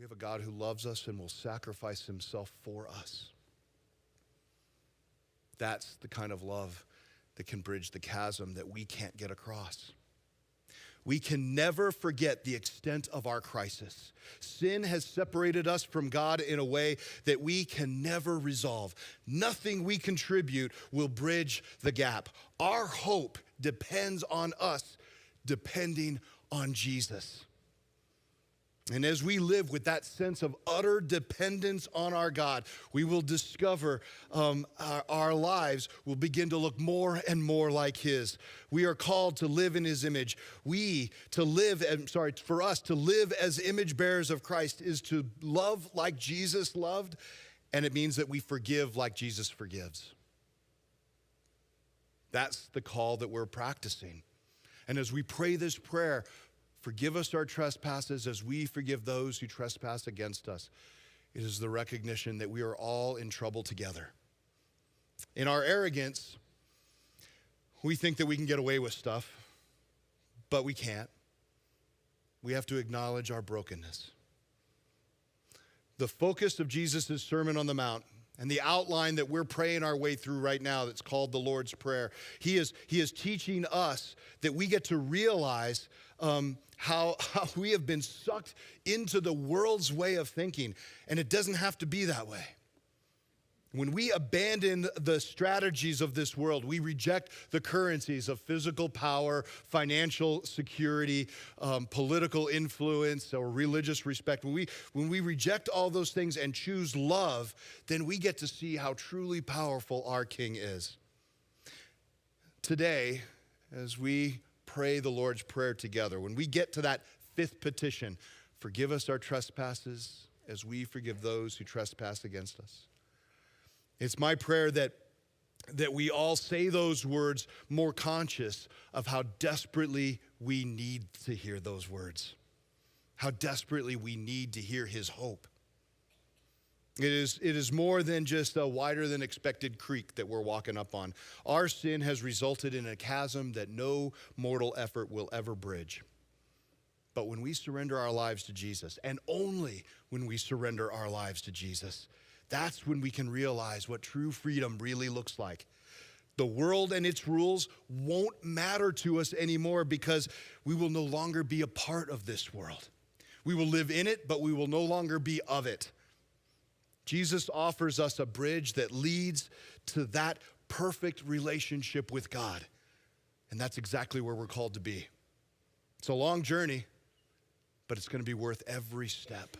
We have a God who loves us and will sacrifice himself for us. That's the kind of love that can bridge the chasm that we can't get across. We can never forget the extent of our crisis. Sin has separated us from God in a way that we can never resolve. Nothing we contribute will bridge the gap. Our hope depends on us depending on Jesus. And as we live with that sense of utter dependence on our God, we will discover our lives will begin to look more and more like his. We are called to live in his image. For us to live as image bearers of Christ is to love like Jesus loved, and it means that we forgive like Jesus forgives. That's the call that we're practicing. And as we pray this prayer, forgive us our trespasses as we forgive those who trespass against us, it is the recognition that we are all in trouble together. In our arrogance, we think that we can get away with stuff, but we can't. We have to acknowledge our brokenness. The focus of Jesus' Sermon on the Mount and the outline that we're praying our way through right now that's called the Lord's Prayer, he is teaching us that we get to realize how we have been sucked into the world's way of thinking, and it doesn't have to be that way. When we abandon the strategies of this world, we reject the currencies of physical power, financial security, political influence, or religious respect. When we reject all those things and choose love, then we get to see how truly powerful our King is. Today, as we pray the Lord's Prayer together, when we get to that fifth petition, forgive us our trespasses as we forgive those who trespass against us. It's my prayer that we all say those words more conscious of how desperately we need to hear those words, how desperately we need to hear his hope. It is more than just a wider than expected creek that we're walking up on. Our sin has resulted in a chasm that no mortal effort will ever bridge. But when we surrender our lives to Jesus, and only when we surrender our lives to Jesus, that's when we can realize what true freedom really looks like. The world and its rules won't matter to us anymore because we will no longer be a part of this world. We will live in it, but we will no longer be of it. Jesus offers us a bridge that leads to that perfect relationship with God. And that's exactly where we're called to be. It's a long journey, but it's going to be worth every step.